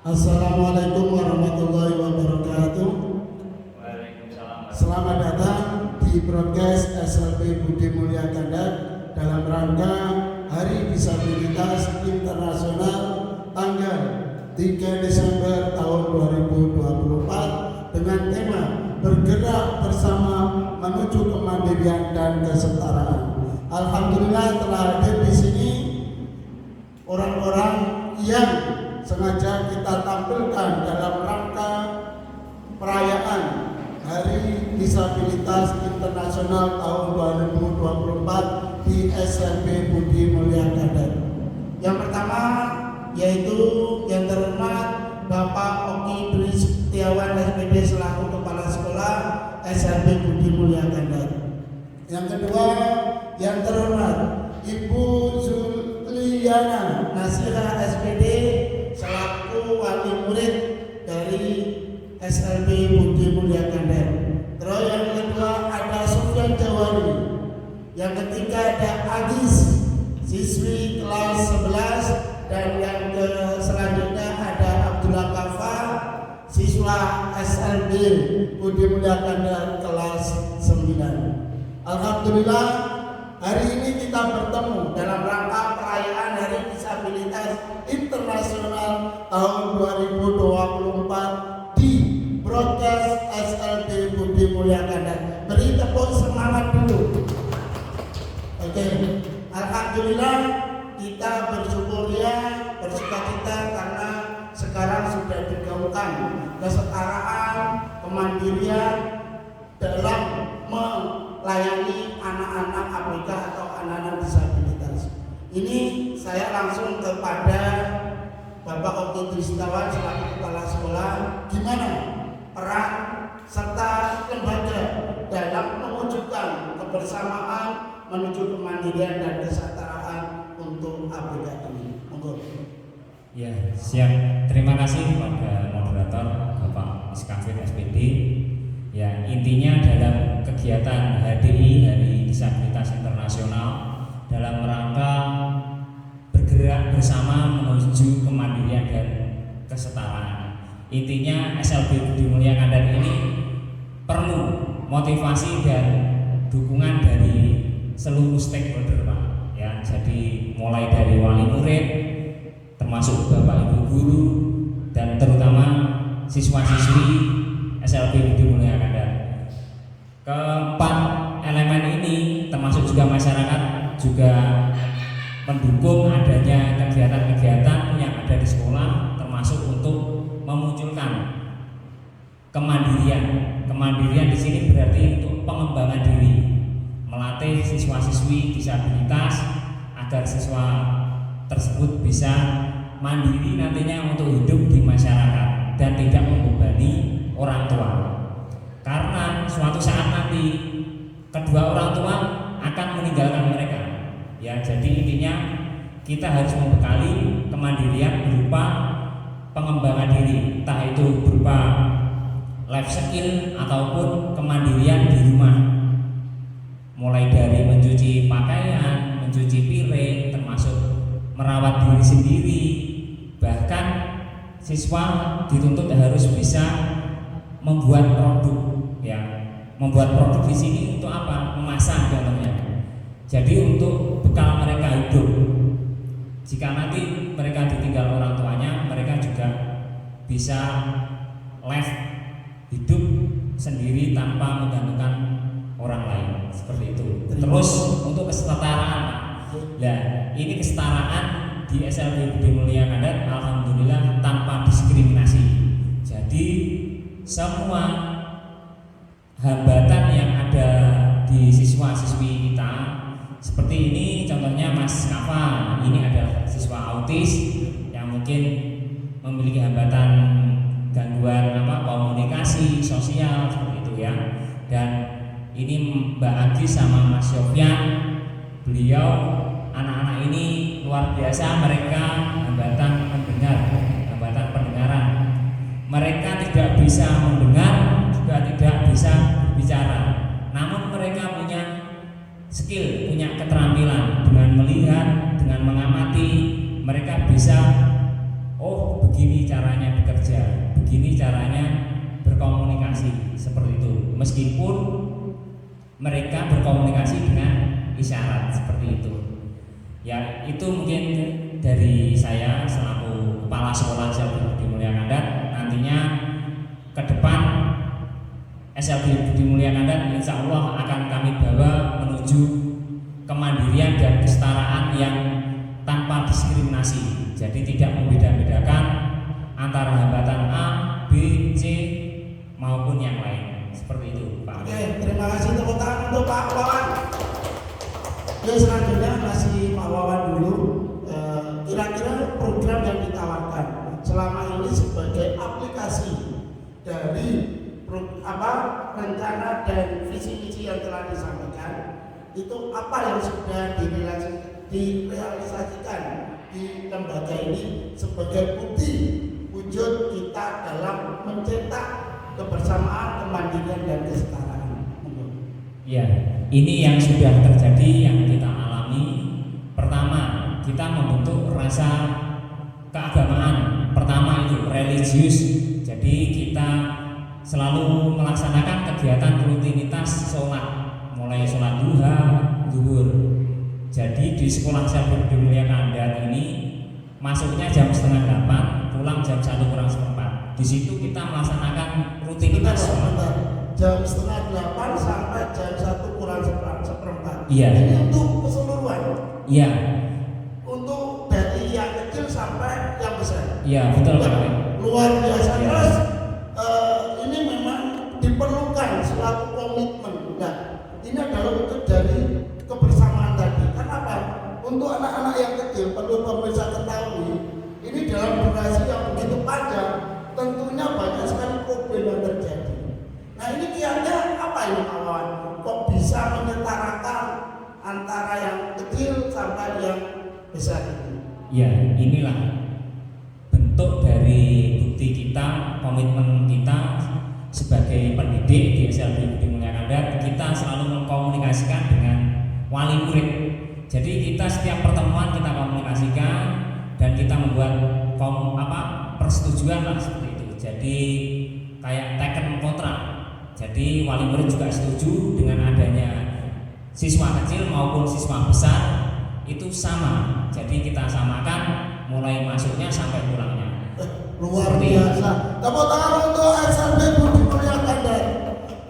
Assalamualaikum warahmatullahi wabarakatuh. Waalaikumsalam. Selamat datang di broadcast SLB Budi Mulia Ganda dalam rangka Hari Disabilitas Internasional tanggal 3 Desember tahun 2024 dengan tema Bergerak Bersama Menuju Kemandirian dan Kesetaraan. Alhamdulillah telah hadir di sini orang-orang yang sengaja kita tampilkan dalam rangka perayaan Hari Disabilitas Internasional tahun 2024 di SLB Budi Mulia Ganda. Yang pertama yaitu yang terhormat Bapak Oki Dwi Setiawan SPD selaku Kepala Sekolah SLB Budi Mulia Ganda. Yang kedua yang terhormat Ibu Juliana Nasira SPD selaku wali murid dari SLB Budi Mulia Ganda. Terus yang kedua ada Sofyan Jawari. Yang ketiga ada Agis, siswi kelas 11, dan yang selanjutnya ada Abdullah Kafa, siswa SLB Budi Mulia Ganda kelas 9. Alhamdulillah hari ini kita bertemu dalam rangka perayaan Hari Disabilitas Internasional tahun 2024 di broadcast SLB Budi Mulia Ganda. Beri tepuk semangat dulu. Oke, alhamdulillah kita bersyukur ya, bersukacita karena sekarang sudah digaungkan kesetaraan, kemandirian dalam melayani anak-anak ABK atau anak-anak disabilitas. Ini saya langsung kepada Bapak Oki Dwi Setiawan selaku Kepala Sekolah, gimana peran serta lembaga dalam mewujudkan kebersamaan menuju kemandirian dan kesetaraan untuk ABK ini. Monggo. Ya, siap. Terima kasih kepada moderator Bapak Iskafid SPD. Ya, intinya dalam kegiatan HDI Hari Disabilitas Internasional dalam rangka bergerak bersama menuju kemandirian dan kesetaraan. Intinya SLB Budi Mulia Ganda ini perlu motivasi dan dukungan dari seluruh stakeholder, Pak. Ya, jadi mulai dari wali murid, termasuk Bapak Ibu guru, dan terutama siswa-siswi SLB Budi Mulia Ganda. Keempat elemen ini termasuk juga masyarakat juga mendukung adanya kegiatan-kegiatan yang ada di sekolah, termasuk untuk memunculkan kemandirian. Kemandirian di sini berarti untuk pengembangan diri, melatih siswa-siswi disabilitas agar siswa tersebut bisa mandiri nantinya untuk hidup di masyarakat dan tidak membebani orang tua. Karena suatu saat nanti kedua orang tua akan meninggalkan mereka. Ya, jadi intinya kita harus membekali kemandirian berupa pengembangan diri, entah itu berupa life skill ataupun kemandirian di rumah. Mulai dari mencuci pakaian, mencuci piring, termasuk merawat diri sendiri. Bahkan siswa dituntut harus bisa membuat produk, ya. Membuat produk di sini untuk apa? Memasak contohnya. Jadi untuk bekal mereka hidup. Jika nanti mereka ditinggal orang tuanya, mereka juga bisa live hidup sendiri tanpa menggantungkan orang lain, seperti itu. Terus untuk kesetaraan, nah ini kesetaraan di SLB Budi Mulia Ganda alhamdulillah tanpa diskriminasi. Jadi semua hambatan yang ada di siswa-siswi kita seperti ini, contohnya Mas Kafa, ini adalah siswa autis yang mungkin memiliki hambatan gangguan komunikasi sosial seperti itu ya. Dan ini Mbak Agi sama Mas Sofyan, beliau anak-anak ini luar biasa, mereka hambatan mendengar, hambatan pendengaran. Mereka tidak bisa mendengar, juga tidak bisa berbicara. Namun mereka punya skill, punya keterampilan dengan melihat, dengan mengamati. Mereka bisa oh begini caranya bekerja, begini caranya berkomunikasi, seperti itu. Meskipun mereka berkomunikasi dengan isyarat seperti itu. Ya, itu mungkin dari saya selaku kepala sekolah SLB Budi Mulia Kandat. Nantinya ke depan SLB Budi Mulia Kandat insya Allah akan kami bawa menuju kemandirian dan kesetaraan yang tanpa diskriminasi. Jadi tidak membeda-bedakan antara hambatan A, B, C maupun yang lain. Seperti itu, Pak. Oke, terima kasih, tepuk tangan untuk Pak Wawan. Oke, selanjutnya masih Pak Wawan dulu. Kira-kira program yang ditawarkan selama ini sebagai aplikasi dari rencana dan visi misi yang telah disampaikan, itu apa yang sudah direalisasikan di lembaga ini sebagai bukti wujud kita dalam mencetak kebersamaan, kemandirian dan kesetaraan. Ya, ini yang sudah terjadi yang kita alami. Pertama, kita membentuk rasa keagamaan. Pertama itu religius. Jadi kita selalu melaksanakan kegiatan rutinitas sholat, mulai sholat duha, zuhur. Jadi di sekolah SLB Budi Mulia Kandat ini masuknya jam 7:30, pulang jam 1:45. Di situ kita melaksanakan rutinitas jam 7:30 sampai jam 1:45. Iya. Ini untuk keseluruhan. Iya. Untuk dari yang kecil sampai yang besar. Iya, betul Pak. Luar biasa. Ya. Terus ini memang diperlukan suatu komitmen. Nah, ini adalah wujud dari kebersamaan tadi. Kenapa? Untuk anak-anak yang kecil perlu pemirsa ketahui, ini dalam durasi yang begitu panjang, tentunya banyak sekali problem yang terjadi. Nah, ini kiatnya apa ini kawan? Kok bisa menyetarakan antara yang kecil sampai yang besar ini? Ya, inilah bentuk dari bukti kita, komitmen kita sebagai pendidik di SLB Budi Mulia Kandat. Kita selalu mengkomunikasikan dengan wali murid. Jadi kita setiap pertemuan kita komunikasikan dan kita membuat persetujuan lah seperti itu. Jadi kayak taken kontrak. Jadi wali murid juga setuju dengan adanya siswa kecil maupun siswa besar itu sama. Jadi kita samakan mulai masuknya sampai pulangnya. Luar biasa. Tepuk tangan untuk SLB Budi Mulia Kandat.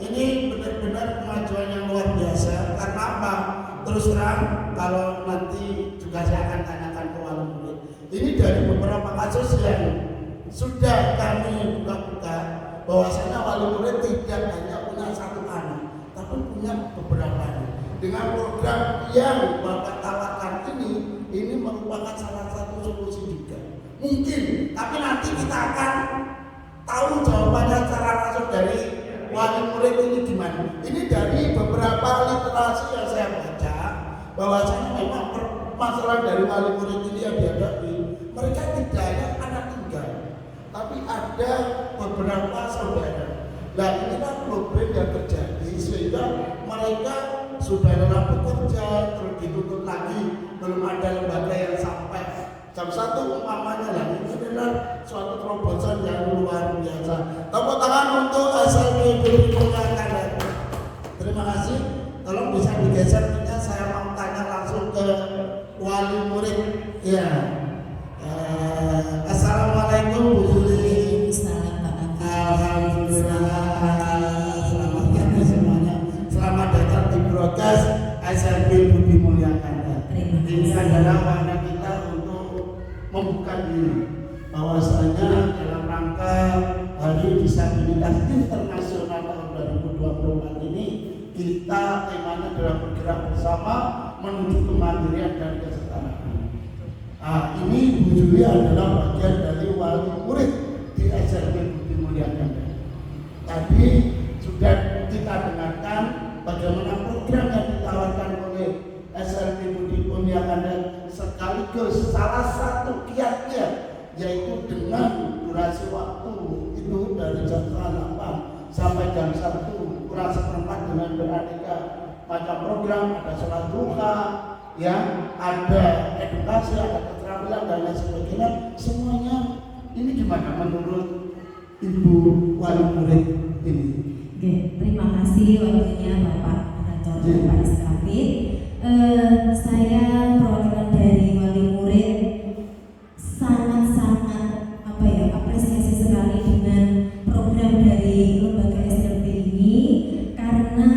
Ini benar-benar kemajuan yang luar biasa. Karena apa? Terus terang, kalau nanti juga saya akan tanyakan ke wali murid. Ini dari beberapa kasus yang sudah kami buka-buka, bahwasanya wali murid tidak hanya punya satu anak, tapi punya beberapa. Dengan program yang Bapak tawarkan ini merupakan salah satu solusi juga. Mungkin, tapi nanti kita akan tahu jawabannya secara langsung dari wali murid ini gimana. Ini dari beberapa literasi yang saya baca, bahwasanya memang masalah dari wali murid ini yang dihadapi, mereka tidak hanya anak tunggal, tapi ada beberapa saudara. Nah, inilah problem yang terjadi sehingga mereka sudah lelah bekerja, terus dituntut lagi, belum ada lembaga yang sampai jam 1 umpamanya lah. Ini adalah suatu terobosan yang luar biasa. Tepuk tangan untuk SLB Budi Mulia Kandat. Terima kasih. Tolong bisa digeser minyak, saya mau tanya langsung ke wali murid. Ya. Assalamualaikum Bu Juli. Alhamdulillah. Selamat pagi semuanya. Selamat datang di broadcast SLB Budi Mulia Kandat. Ini adalah wadah kita untuk membuka diri bahwasanya dalam rangka Hari Disabilitas Internasional tahun 2024 ini kita temanya adalah bergerak bersama menuju kemandirian dan kesetaraan. Ini Bu Juli adalah bagian dari wali murid di SLB Budi Mulia Kandat. Tadi sudah kita dengarkan bagaimana program yang ditawarkan oleh SLB Budi Mulia Kandat, sekaligus salah satu kiatnya yaitu dengan durasi waktu itu dari jam 8 sampai jam 1 kurang seperempat dengan beraneka macam program, ada sholat duha, ya, ada edukasi, ada keterampilan dan lain sebagainya. Semuanya gimana menurut Ibu wali murid ini? Oke, terima kasih waktunya Bapak Rektor Bapak Iskafid. Saya perwakilan dari wali murid sangat-sangat apresiasi sekali dengan program dari lembaga SLB ini, karena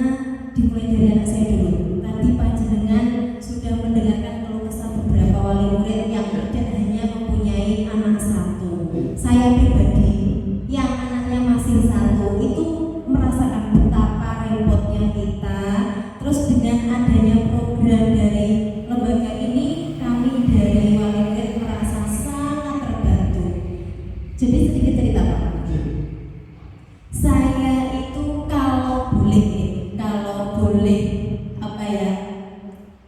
dimulai dari anak saya dulu. Tadi panjenengan sudah mendengarkan keluh kesah beberapa wali murid yang tidak hanya mempunyai anak satu. Saya pribadi yang anaknya masih satu itu merasakan betapa repotnya kita. Terus dengan adanya program dari lembaga ini, kami dari wali murid merasa sangat terbantu. Jadi sedikit cerita Pak. Saya itu kalau boleh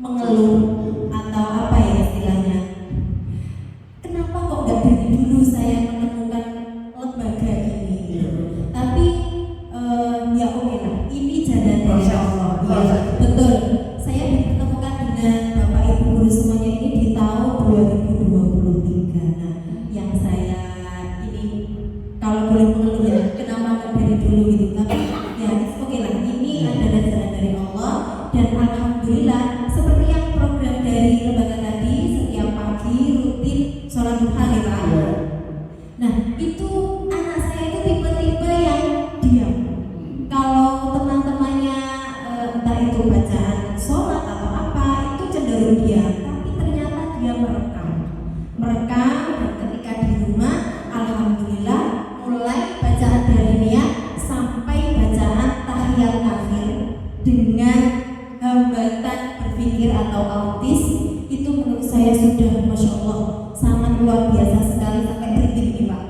mengeluh atau istilahnya, kenapa kok nggak dari dulu saya menemukan lembaga ini? Tapi ya oke lah, ini jalan dari Allah. Ya, betul. Saya dipertemukan dengan Bapak Ibu guru semuanya ini di tahun 2023. Nah, yang saya ini kalau boleh mengeluh ya, kenapa nggak dari dulu gitu? Tapi ya oke lah, ini adalah jalan dari Allah, dan alhamdulillah seperti yang program dari lembaga tadi setiap pagi rutin sholat duha ya Pak. Nah itu anak saya itu tipe-tipe yang diam. Kalau teman-temannya entah itu bacaan sholat atau apa, itu cenderung diam. Tapi ternyata dia merekam. Dan ketika di rumah, alhamdulillah mulai bacaan dariniyah sampai bacaan tahiyat akhir dengan hambatan berpikir atau autis, itu menurut saya sudah masya Allah sangat luar biasa sekali sampai berhenti ini Pak.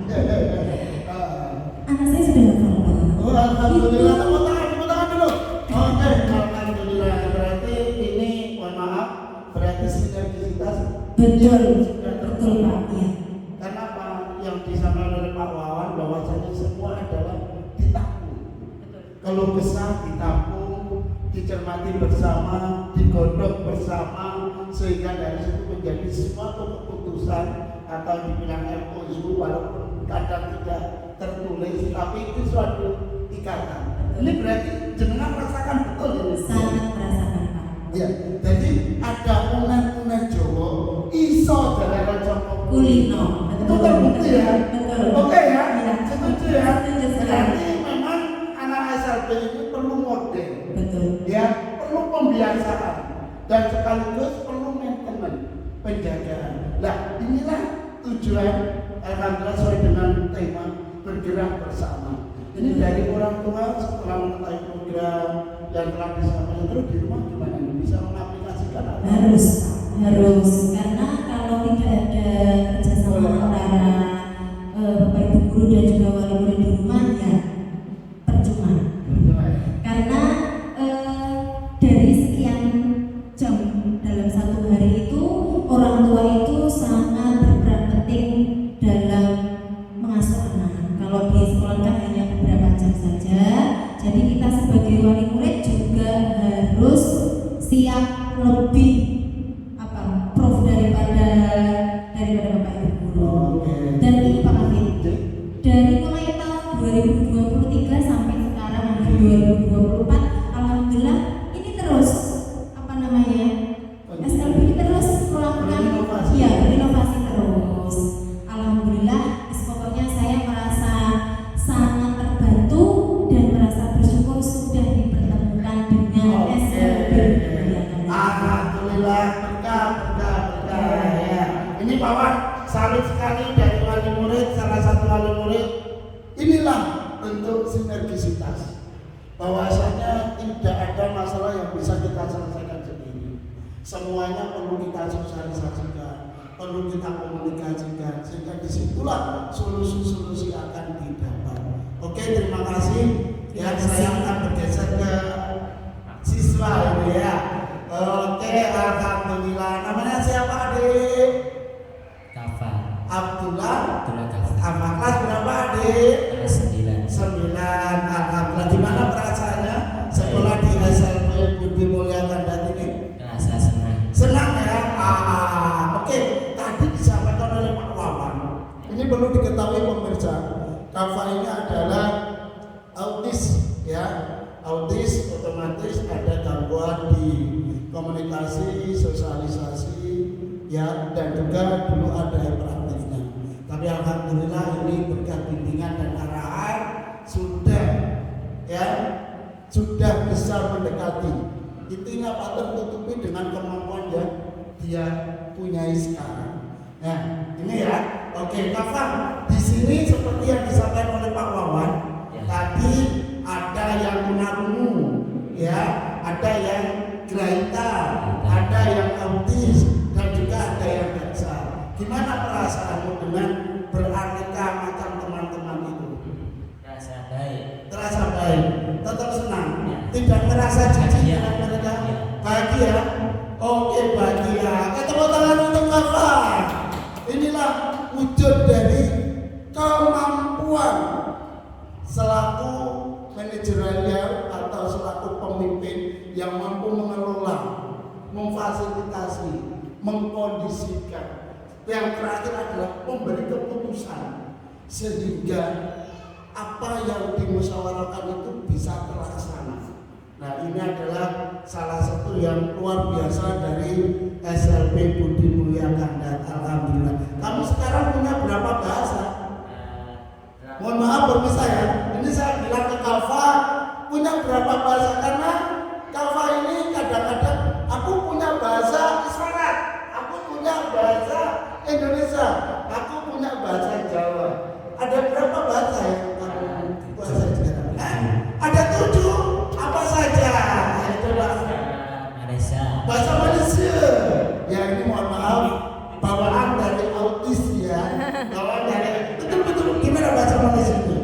Anak saya sudah hafal Pak. Oh, alhamdulillah, tepuk tangan dulu. Oke, alhamdulillah. Berarti ini, mohon maaf, berarti sinergisitas. Betul Pak. Iya. Karena apa yang disampaikan oleh Pak Wawan bahwasanya semua adalah ditampung. Kalau besar ditampung, dicermati bersama, digodok bersama, sehingga dari situ menjadi suatu keputusan atau dibilang MOU walaupun kadang tidak tertulis, tapi itu suatu ikatan. Ini berarti jenengan merasakan betul ini. Sangat merasakan Pak. Ya, jadi ada unen-unen Jawa iso jalanan sama Kulino. itu terbukti ya. Betul. Oke ya, Iya. setuju ya. Setuju sekali. Berarti memang anak SLB ini perlu model. Betul. Ya, perlu pembiasaan dan sekaligus perlu maintenance, penjagaan. Nah, inilah tujuan alhamdulillah sesuai dengan tema bergerak bersama. Ini dari orang tua setelah mengetahui program yang telah disampaikan, terus di rumah gimana nih? Bisa mengaplikasikan apa? Harus karena kalau tidak ada kerjasama antara Bapak Ibu guru dan juga wali murid di rumah ya percuma. Karena dari sekian jam dalam satu hari itu orang tua itu sangat berperan penting dalam mengasuh anak. Kalau di sekolah kan hanya beberapa jam saja, jadi kita sebagai wali murid juga harus siap lebih prof daripada Bapak Ibu guru. Dan ini Pak Afif, dari mulai tahun 2023 sampai sekarang 2024, alhamdulillah ini terus SLB ini terus melakukan berinovasi terus. Alhamdulillah, pokoknya saya merasa sangat terbantu dan merasa bersyukur sudah dipertemukan dengan SLB. Alhamdulillah, berkah ya. Ini Pak Wan, salut sekali dari wali murid, salah satu wali murid. Inilah bentuk sinergisitas. Bahwasanya tidak ada masalah yang bisa kita selesaikan sendiri. Semuanya perlu kita sosialisasikan, perlu kita komunikasikan, sehingga disitulah solusi-solusi akan didapat. Oke, terima kasih. Ya, saya akan bergeser ke siswa ini ya. Oke, alhamdulillah. Namanya siapa adik? Kafa. Abdullah. Kafa. Kelas berapa adik? 9. 9. Alhamdulillah. Gimana perasaannya sekolah di SLB Budi Mulya Kandat ini? Rasa senang. Senang ya. Oke. Tadi disampaikan oleh Pak Wawan. Ini perlu diketahui pemirsa. Kafa ini adalah autis ya. Autis otomatis ada gangguan di komunikasi, sosialisasi ya, dan juga dulu ada hiperaktifnya. Tapi alhamdulillah ini berkat bimbingan dan arahan sudah bisa mendekati. Intinya Pak tertutupi dengan kemampuan yang dia punyai sekarang. Nah, ini ya. Oke, Kafa, di sini seperti yang disampaikan oleh Pak Wawan, tadi ada yang tunarungu, ya, ada yang grahita, ada yang autis, dan juga ada yang daksa. Gimana perasaanmu dengan beraneka macam teman-teman itu? Rasa baik. Terasa baik, tetap senang, tidak merasa jijik dengan mereka. Bahagia. Oke, bahagia. Tepuk tangan untuk Kafa. Inilah wujud dari kemampuan selaku manajerial atau selaku pemimpin yang mampu mengelola, memfasilitasi, mengkondisikan. Yang terakhir adalah memberi keputusan sehingga apa yang dimusyawarahkan itu bisa terlaksana. Nah, ini adalah salah satu yang luar biasa dari SLB Budi Mulia Kandat. Alhamdulillah. Kamu sekarang punya berapa bahasa? Mohon maaf permisa ya. Ini saya bilang ke Kafa punya berapa bahasa, karena Kafa ini kadang-kadang aku punya bahasa isyarat, aku punya bahasa Indonesia, aku punya bahasa Jawa. Ada berapa bahasa yang kamu kuasai sekarang? Ada 7. Apa saja? Ayo coba. Malaysia. Bahasa Malaysia. Ya, ini mohon maaf bawaan dari autis ya. Bawaan dari betul gimana bahasa Malaysia itu?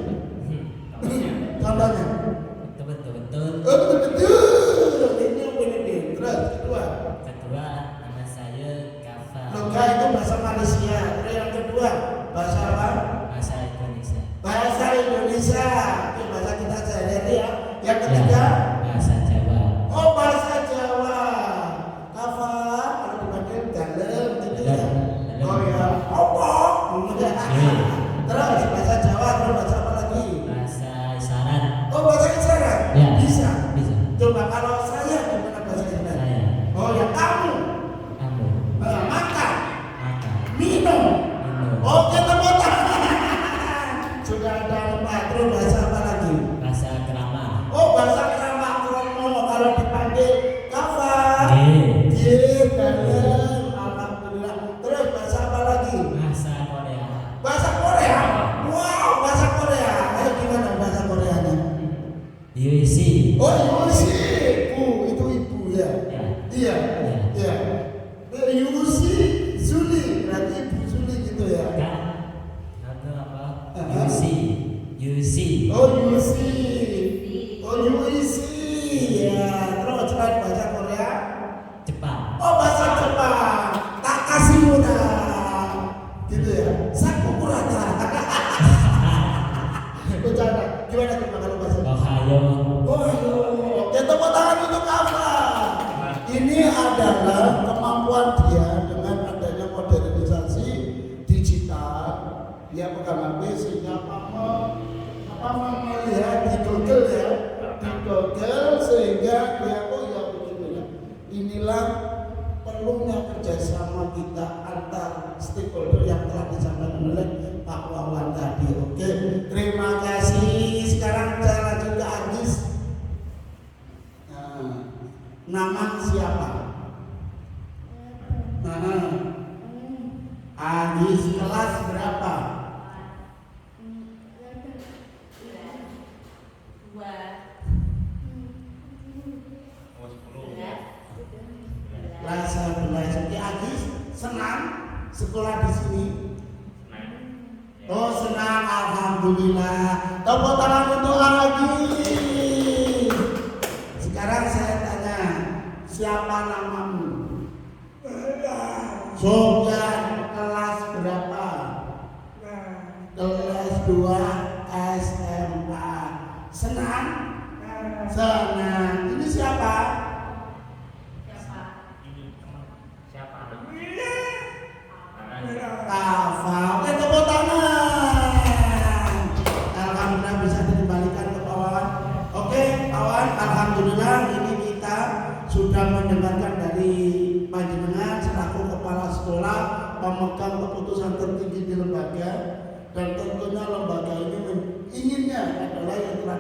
Contohnya. Betul. Oh, betul. Ini yang benar. Terus kedua. Kedua, nama saya Kafa. Loga itu bahasa Malaysia. Terus yang kedua bahasa apa? Bahasa Indonesia. Bahasa Indonesia. Itu bahasa kita sehari-hari ya. Yang ketiga bahasa Jawa. Oh, bahasa Jawa. Kafa kalau dipanggil dalam gitu ya. Oh ya. Apa? Terus bahasa Jawa, terus bahasa apa lagi? Bahasa isyarat. Oh, bahasa isyarat. Ya. Bisa. Coba Bisa. kalau saya gimana bahasa isyarat? Saya. Oh ya, kamu. Kamu. Makan. Makan. Minum. Minum. Oke, tepuk tangan. Sudah ada 4. Terus bahasa apa lagi? Bahasa kerama. Oh, bahasa kerama kromo kalau dipanggil Kafa. Ye. Dalam. Alhamdulillah. Terus bahasa apa lagi? Bahasa Korea. Bahasa Korea. Wow, bahasa Korea. Ayo gimana bahasa Koreanya? Yuisi. Oh, Yusi. Itu ibu ya. Ya. Iya. Iya. Yusi Zuli, berarti ibu Zuli gitu ya. Kan? Atau apa? Yuisi. Oh, Yusi. Oh, Yuisi. Ya, terus selain bahasa Korea? Jepang. Oh, bahasa Jepang. Tak kasih mudah. Gitu ya. Sakukurata. Bercanda. Gimana tuh kalau bahasa? Ohio. Oh, oke, tepuk tangan untuk Kafa. Ini adalah kemampuan dia dengan adanya modernisasi digital. Dia pegang HP sehingga melihat di Google ya, di Google sehingga dia begini. Inilah perlunya kerjasama kita antar stakeholder yang telah disampaikan oleh Pak Wawan tadi. Oke, terima kasih. Sekarang saya lanjut ke Agis. Nama siapa? Agis kelas berapa? Kelas 11. Oke, Agis senang sekolah di sini. Oh, senang, alhamdulillah. Tepuk tangan untuk Agis. Sekarang saya tanya, siapa namamu? Sofyan, kelas berapa? Kelas 2 SMA. Senang? Senang. Ini siapa? Kafa. Oke, tepuk tangan.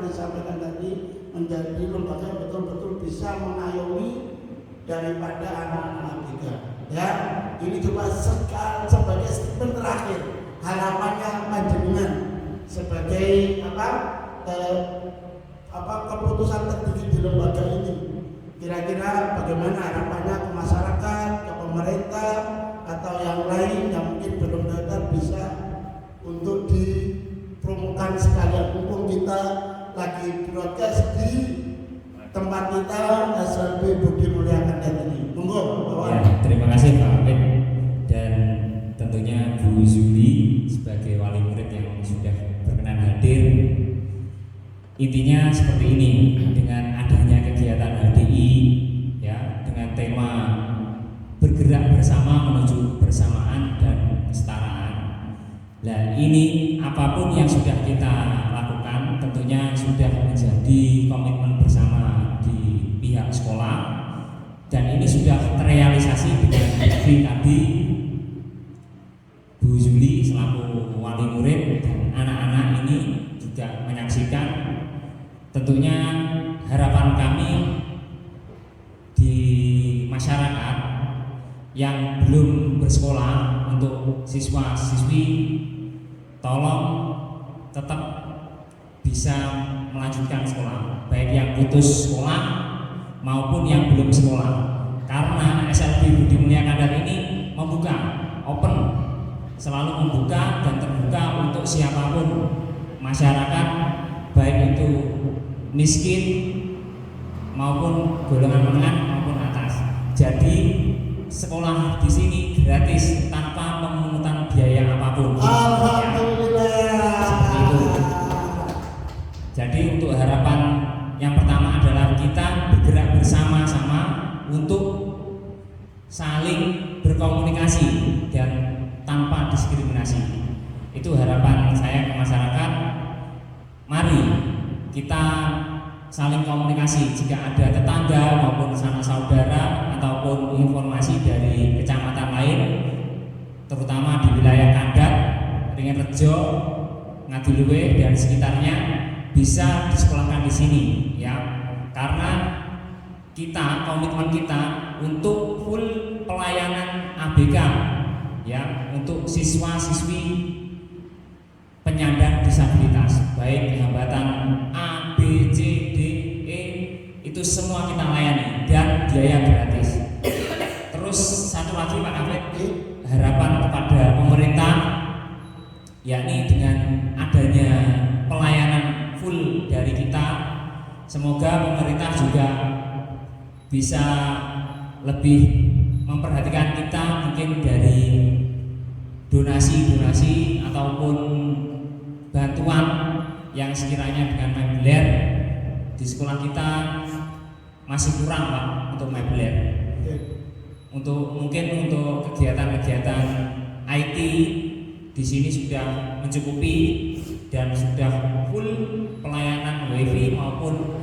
disampaikan tadi menjadi lembaga yang betul-betul bisa mengayomi daripada anak-anak ABK. Ya, ini cuma sebagai statement terakhir harapannya panjenengan sebagai keputusan tertinggi di lembaga ini. Kira-kira bagaimana harapannya ke masyarakat, ke pemerintah, atau yang lain yang mungkin belum datang bisa untuk dipromokan sekalian, mumpung kita lagi broadcast di tempat kita SLB Budi Mulia Kandat ini. Monggo, Ya, terima kasih Pak Apit dan tentunya Bu Zuli sebagai wali murid yang sudah berkenan hadir. Intinya seperti ini, dengan adanya kegiatan HDI ya, dengan tema bergerak bersama menuju kebersamaan dan kesetaraan. Nah, ini apapun yang sudah kita lakukan tentunya sudah menjadi komitmen bersama di pihak sekolah, dan ini sudah terrealisasi dengan tadi Bu Zuli selaku wali murid dan anak-anak ini juga menyaksikan. Tentunya harapan kami di masyarakat yang belum bersekolah, untuk siswa-siswi tolong tetap bisa melanjutkan sekolah, baik yang putus sekolah maupun yang belum sekolah, karena SLB Budi Mulia Kandat ini membuka, open, selalu membuka dan terbuka untuk siapapun masyarakat, baik itu miskin maupun golongan menengah maupun atas. Jadi sekolah di sini gratis tanpa pemungutan biaya apapun. Alhamdulillah. Seperti itu. Jadi untuk harapan yang pertama adalah kita bergerak bersama-sama untuk saling berkomunikasi dan tanpa diskriminasi. Itu harapan saya ke masyarakat. Mari kita saling komunikasi, jika ada tetangga maupun sanak saudara ataupun informasi dari kecamatan lain, terutama di wilayah Kandat, Ringen Rejo, Ngadiluwe dan sekitarnya, bisa disekolahkan di sini ya, karena kita, komitmen kita untuk full pelayanan ABK ya, untuk siswa-siswi penyandang disabilitas, baik hambatan A, B, C, D, E, itu semua kita layani dan biaya gratis. Terus satu lagi Pak Afid, harapan kepada pemerintah, yakni dengan adanya pelayanan full dari kita, semoga pemerintah juga bisa lebih memperhatikan kita, mungkin dari donasi-donasi ataupun bantuan yang sekiranya dengan mebler di sekolah kita masih kurang Pak untuk mebler. Untuk mungkin untuk kegiatan-kegiatan IT di sini sudah mencukupi dan sudah full pelayanan WiFi maupun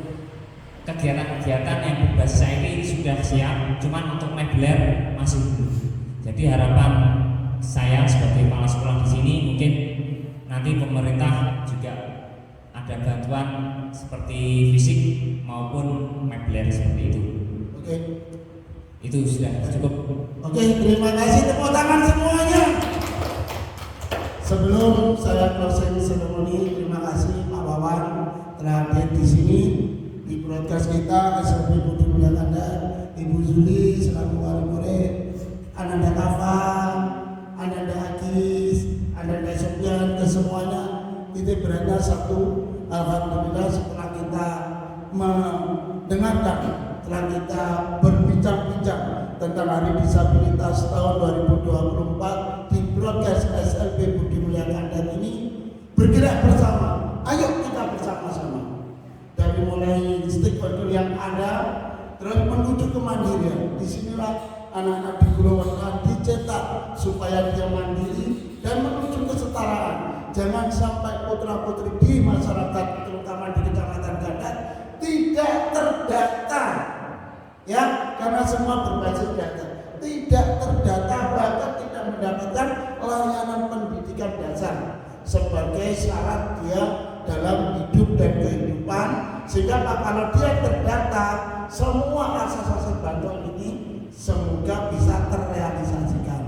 kegiatan-kegiatan yang berbasis IT sudah siap, cuman untuk mebler masih belum. Jadi harapan saya sebagai kepala sekolah di sini, mungkin nanti pemerintah juga ada bantuan seperti fisik maupun mebler seperti itu. Oke. Itu sudah cukup. Oke, terima kasih, tepuk tangan semuanya. Sebelum saya closing ceremony, terima kasih Pak Wawan telah hadir di sini di broadcast kita SLB Budi Mulia Kandat, Ibu Zuli selaku wali murid, Ananda Kafan, Ananda Agis, Ananda Sofian, kesemuanya itu berada satu. Alhamdulillah setelah kita mendengarkan, setelah kita berbincang-bincang tentang Hari Disabilitas tahun 2024 di broadcast SLB Budi Mulia Kandat ini, bergerak bersama. Ayo kita bersama-sama dari mulai stakeholder yang ada terus menuju kemandirian. Disinilah anak-anak di Purwokerto dicetak supaya dia mandiri dan menuju kesetaraan. Jangan sampai putra-putri di masyarakat, terutama di Kecamatan Kandat, tidak terdata, ya, karena semua berbasis data. Tidak terdata, bahkan tidak mendapatkan layanan pendidikan dasar sebagai syarat dia dalam hidup dan kehidupan, sehingga kalau dia terdata semua asas-asas bantuan ini semoga bisa terrealisasikan.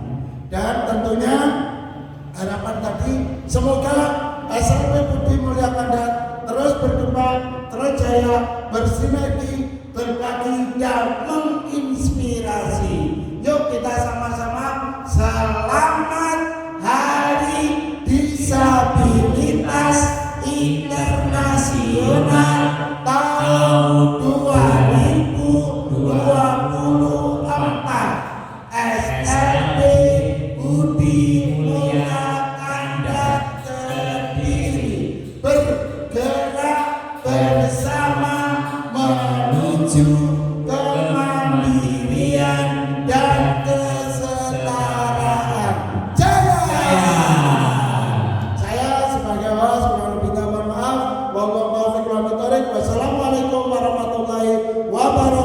Dan tentunya harapan tadi semoga SMP Budi Mulya Kandar terus berkembang, terus jaya, bersinergi, berbagi dan menginspirasi. Yuk kita sama-sama selamat Hari Disabilitas Internasional tahun 2024. SMP Budi Mulya Kandar Kediri bergerak bersama menuju kemandirian dan kesetaraan. Jaya! Saya sebagai host kurang lebihnya mohon maaf. Wassalamualaikum warahmatullahi wabarakatuh.